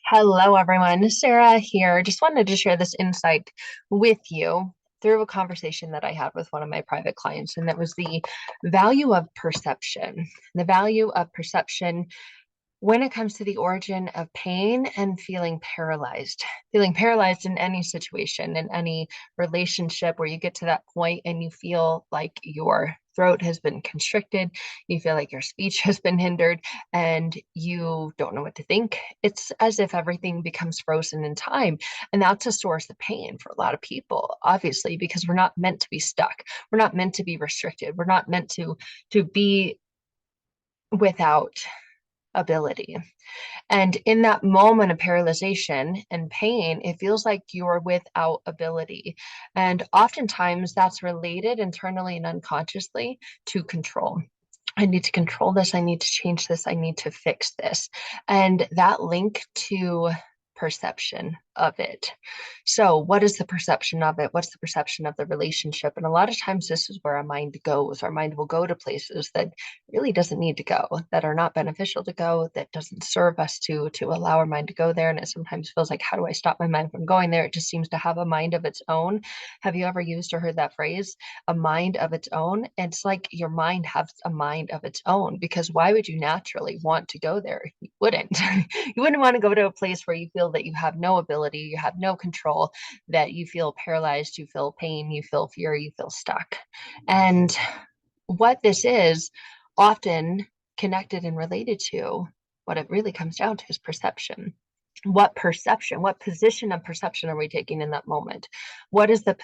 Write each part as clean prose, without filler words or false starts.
Hello, everyone. Sarah here. Just wanted to share this insight with you through a conversation that I had with one of my private clients, and that was the value of perception. The value of perception when it comes to the origin of pain and feeling paralyzed in any situation, in any relationship where you get to that point and you feel like your throat has been constricted, you feel like your speech has been hindered, and you don't know what to think. It's as if everything becomes frozen in time. And that's a source of pain for a lot of people, obviously, because we're not meant to be stuck. We're not meant to be restricted. We're not meant to be without ability. And in that moment of paralyzation and pain, it feels like you're without ability. And oftentimes that's related internally and unconsciously to control. I need to control this. I need to change this. I need to fix this. And that link to perception of it. So, what is the perception of it? What's the perception of the relationship? And a lot of times, this is where our mind goes. Our mind will go to places that really doesn't need to go, that are not beneficial to go, that doesn't serve us to allow our mind to go there. And it sometimes feels like, how do I stop my mind from going there? It just seems to have a mind of its own. Have you ever used or heard that phrase, a mind of its own? It's like your mind has a mind of its own, because why would you naturally want to go there? You wouldn't. You wouldn't want to go to a place where you feel that you have no ability, you have no control, that you feel paralyzed, you feel pain, you feel fear, you feel stuck. And what this is often connected and related to, what it really comes down to, is perception. What perception, what position of perception are we taking in that moment? What is the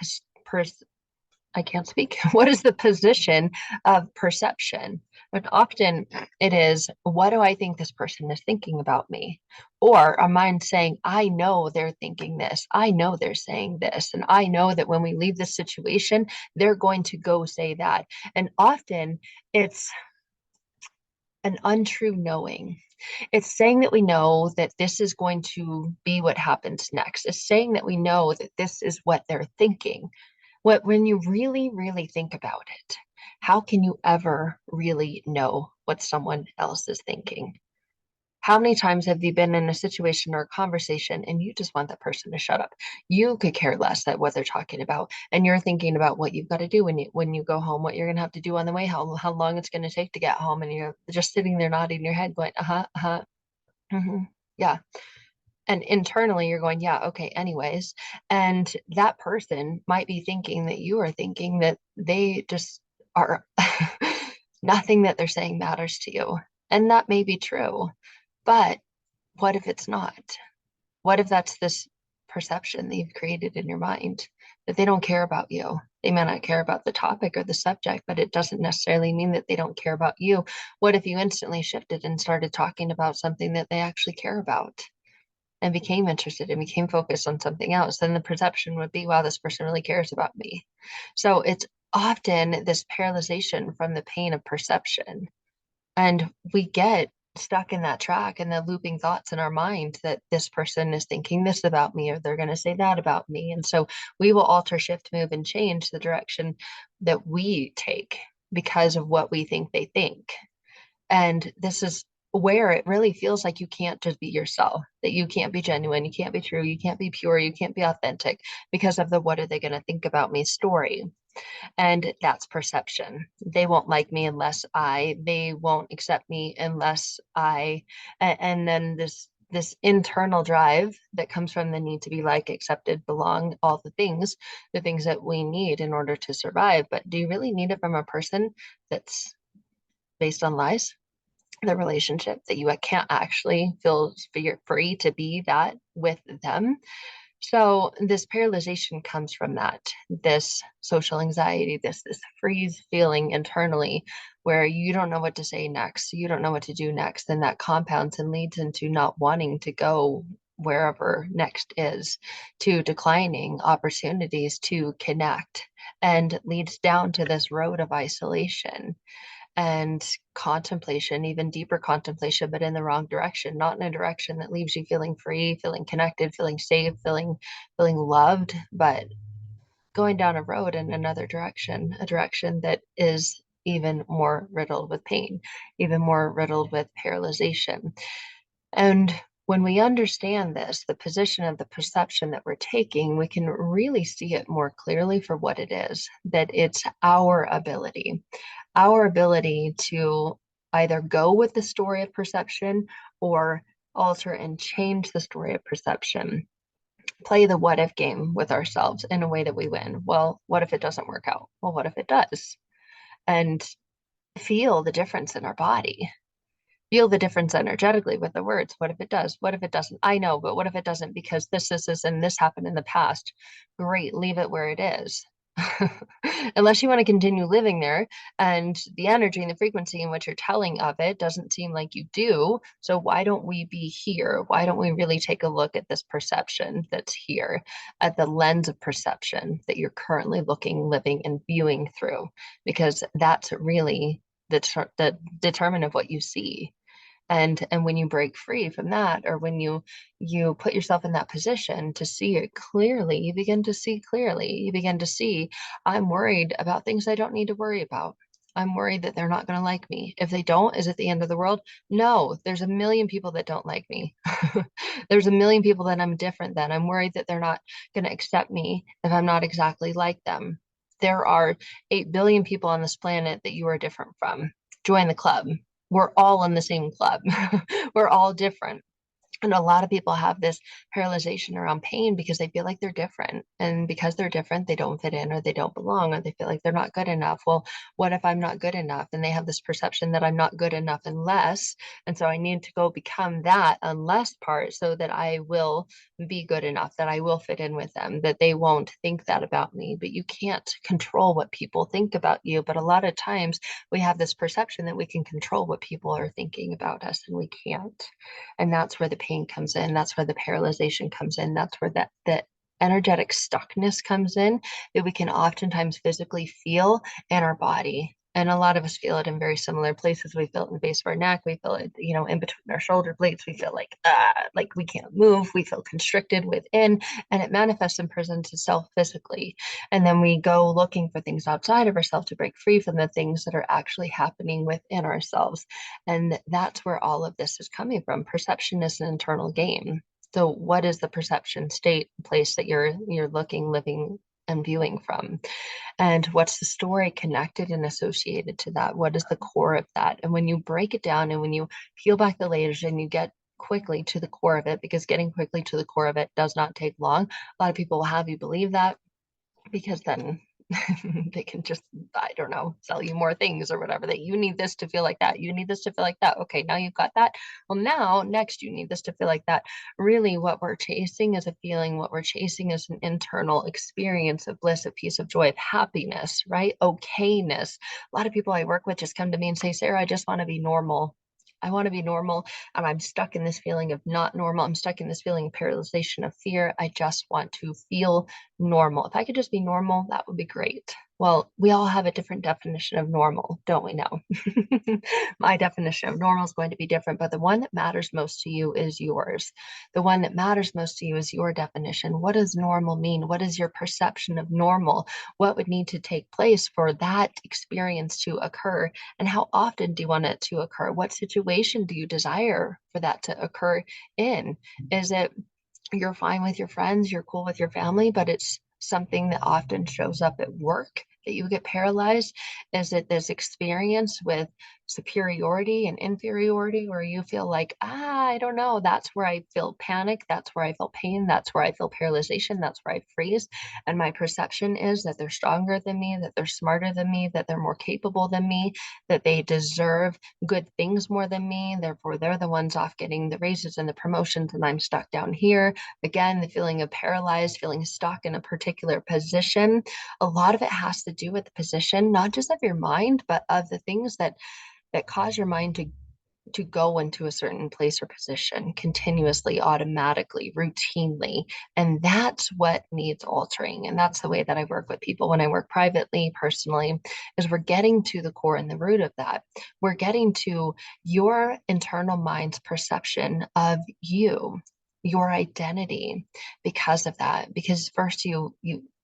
I can't speak. What is the position of perception? But often it is, what do I think this person is thinking about me? Or a mind saying, I know they're thinking this. I know they're saying this. And I know that when we leave this situation, they're going to go say that. And often it's an untrue knowing. It's saying that we know that this is going to be what happens next. It's saying that we know that this is what they're thinking. When you really, really think about it, how can you ever really know what someone else is thinking? How many times have you been in a situation or a conversation and you just want that person to shut up? You could care less at what they're talking about, and you're thinking about what you've got to do when you go home, what you're gonna have to do on the way, how long it's gonna take to get home, and you're just sitting there nodding your head, going, uh-huh, uh-huh, yeah. And internally, you're going, yeah, okay, anyways. And that person might be thinking that you are thinking that they just are, nothing that they're saying matters to you. And that may be true. But what if it's not? What if that's this perception that you've created in your mind, that they don't care about you? They may not care about the topic or the subject, but it doesn't necessarily mean that they don't care about you. What if you instantly shifted and started talking about something that they actually care about, and became interested and became focused on something else? Then the perception would be, wow, this person really cares about me. So it's often this paralyzation from the pain of perception. And we get stuck in that track and the looping thoughts in our mind that this person is thinking this about me, or they're going to say that about me. And so we will alter, shift, move, and change the direction that we take because of what we think they think. And this is where it really feels like you can't just be yourself, that you can't be genuine, you can't be true, you can't be pure, you can't be authentic because of the what are they going to think about me story. And that's perception. They won't like me unless they won't accept me unless and then this internal drive that comes from the need to be like, accepted, belong, all the things that we need in order to survive. But do you really need it from a person that's based on lies? The relationship that you can't actually feel free to be that with them. So this paralyzation comes from that, this social anxiety, this freeze feeling internally where you don't know what to say next, you don't know what to do next, and that compounds and leads into not wanting to go wherever next is, to declining opportunities to connect, and leads down to this road of isolation and contemplation, even deeper contemplation, but in the wrong direction, not in a direction that leaves you feeling free, feeling connected, feeling safe, feeling loved, but going down a road in another direction, a direction that is even more riddled with pain, even more riddled with paralyzation. And When we understand this, the position of the perception that we're taking, we can really see it more clearly for what it is, that it's our ability to either go with the story of perception or alter and change the story of perception, play the what if game with ourselves in a way that we win. Well, what if it doesn't work out? Well, what if it does? And feel the difference in our body, feel the difference energetically with the words. What if it does? What if it doesn't? I know, but what if it doesn't? Because this, and this happened in the past. Great, leave it where it is. Unless you want to continue living there and the energy and the frequency in which you're telling of it doesn't seem like you do. So why don't we be here? Why don't we really take a look at this perception that's here, at the lens of perception that you're currently looking, living, and viewing through? Because that's really the determinant of what you see. And when you break free from that, or when you put yourself in that position to see it clearly, you begin to see clearly. You begin to see, I'm worried about things I don't need to worry about. I'm worried that they're not going to like me. If they don't, is it the end of the world? No, there's a million people that don't like me. There's a million people that I'm different than. I'm worried that they're not going to accept me if I'm not exactly like them. There are 8 billion people on this planet that you are different from. Join the club. We're all in the same club. We're all different. And a lot of people have this paralyzation around pain because they feel like they're different. And because they're different, they don't fit in or they don't belong or they feel like they're not good enough. Well, what if I'm not good enough? And they have this perception that I'm not good enough unless. And so I need to go become that unless part so that I will be good enough, that I will fit in with them, that they won't think that about me. But you can't control what people think about you. But a lot of times we have this perception that we can control what people are thinking about us, and we can't. And that's where the pain comes in. That's where the paralyzation comes in. That's where that energetic stuckness comes in, that we can oftentimes physically feel in our body. And a lot of us feel it in very similar places. We feel it in the base of our neck. We feel it, in between our shoulder blades. We feel like we can't move. We feel constricted within, and it manifests and presents itself physically. And then we go looking for things outside of ourselves to break free from the things that are actually happening within ourselves. And that's where all of this is coming from. Perception is an internal game. So what is the perception state place that you're looking, living, and viewing from? And what's the story connected and associated to that? What is the core of that? And when you break it down and when you peel back the layers and you get quickly to the core of it, because getting quickly to the core of it does not take long. A lot of people will have you believe that, because then they can just, I don't know, sell you more things or whatever, that you need this to feel like that. You need this to feel like that. Okay, now you've got that. Well, now next you need this to feel like that. Really, what we're chasing is a feeling. What we're chasing is an internal experience of bliss, of peace, of joy, of happiness, right? Okayness. A lot of people I work with just come to me and say, Sarah, I just want to be normal. I want to be normal, and I'm stuck in this feeling of not normal. I'm stuck in this feeling of paralyzation, of fear. I just want to feel normal. If I could just be normal, that would be great. Well, we all have a different definition of normal, don't we know? My definition of normal is going to be different, but the one that matters most to you is yours. The one that matters most to you is your definition. What does normal mean? What is your perception of normal? What would need to take place for that experience to occur? And how often do you want it to occur? What situation do you desire for that to occur in? Is it you're fine with your friends, you're cool with your family, but it's something that often shows up at work that you get paralyzed? Is it this experience with superiority and inferiority where you feel like, I don't know, that's where I feel panic, that's where I feel pain, that's where I feel paralyzation, that's where I freeze. And my perception is that they're stronger than me, that they're smarter than me, that they're more capable than me, that they deserve good things more than me. Therefore, they're the ones off getting the raises and the promotions, and I'm stuck down here. Again, the feeling of paralyzed, feeling stuck in a particular position. A lot of it has to do with the position, not just of your mind, but of the things that cause your mind to go into a certain place or position continuously, automatically, routinely. And that's what needs altering. And that's the way that I work with people when I work privately, personally, is we're getting to the core and the root of that. We're getting to your internal mind's perception of you, your identity, because of that. Because first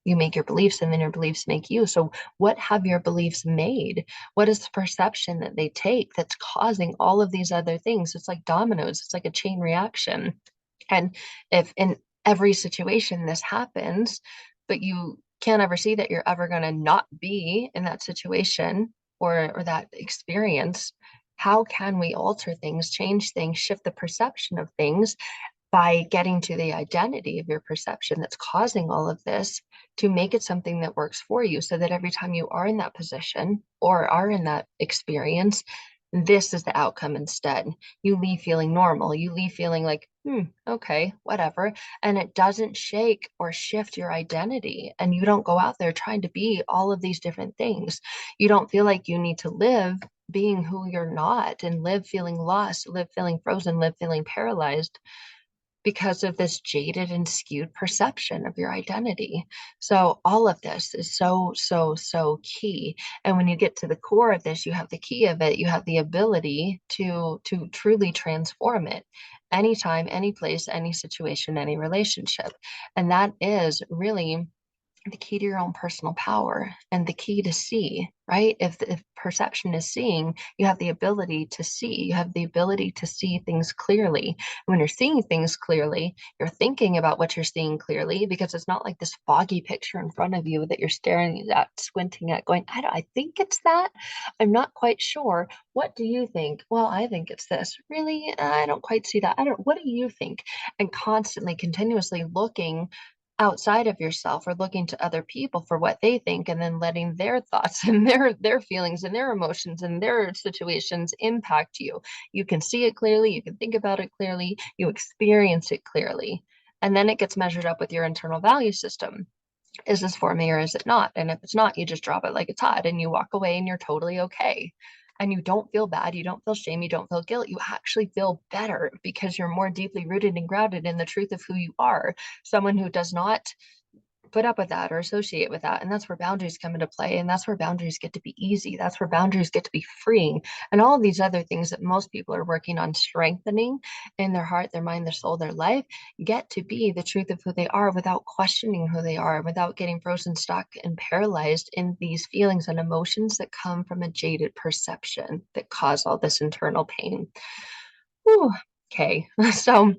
you make your beliefs, and then your beliefs make you. So what have your beliefs made? What is the perception that they take that's causing all of these other things? It's like dominoes, it's like a chain reaction. And if in every situation this happens, but you can't ever see that you're ever going to not be in that situation or that experience, how can we alter things, change things, shift the perception of things by getting to the identity of your perception that's causing all of this to make it something that works for you, so that every time you are in that position or are in that experience, this is the outcome instead. You leave feeling normal. You leave feeling like, okay, whatever. And it doesn't shake or shift your identity. And you don't go out there trying to be all of these different things. You don't feel like you need to live being who you're not and live feeling lost, live feeling frozen, live feeling paralyzed because of this jaded and skewed perception of your identity. So all of this is so, so, so key. And when you get to the core of this, you have the key of it, you have the ability to truly transform it anytime, any place, any situation, any relationship. And that is really the key to your own personal power and the key to see, right? If perception is seeing, you have the ability to see. You have the ability to see things clearly. When you're seeing things clearly, you're thinking about what you're seeing clearly, because it's not like this foggy picture in front of you that you're staring at, squinting at, going, I think it's that. I'm not quite sure. What do you think? Well, I think it's this. Really? I don't quite see that. I don't, what do you think? And constantly, continuously looking outside of yourself or looking to other people for what they think, and then letting their thoughts and their feelings and their emotions and their situations impact you. You can see it clearly, you can think about it clearly, you experience it clearly, and then it gets measured up with your internal value system. Is this for me or is it not? And if it's not, you just drop it like it's hot and you walk away and you're totally okay. And you don't feel bad, you don't feel shame, you don't feel guilt. You actually feel better because you're more deeply rooted and grounded in the truth of who you are. Someone who does not put up with that or associate with that. And that's where boundaries come into play. And that's where boundaries get to be easy. That's where boundaries get to be freeing. And all of these other things that most people are working on strengthening in their heart, their mind, their soul, their life, get to be the truth of who they are without questioning who they are, without getting frozen, stuck, and paralyzed in these feelings and emotions that come from a jaded perception that cause all this internal pain. Whew. Okay. So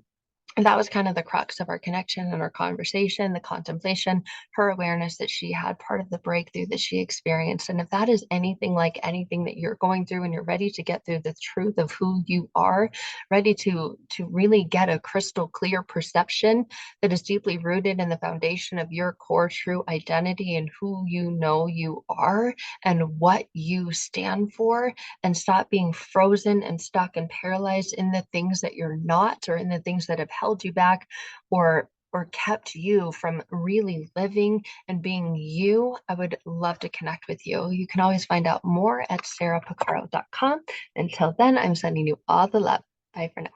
and that was kind of the crux of our connection and our conversation, the contemplation, her awareness that she had, part of the breakthrough that she experienced. And if that is anything like anything that you're going through and you're ready to get through the truth of who you are, ready to really get a crystal clear perception that is deeply rooted in the foundation of your core true identity and who you know you are and what you stand for, and stop being frozen and stuck and paralyzed in the things that you're not, or in the things that have held you back, or kept you from really living and being you, I would love to connect with you. You can always find out more at sarahpacaro.com. Until then, I'm sending you all the love. Bye for now.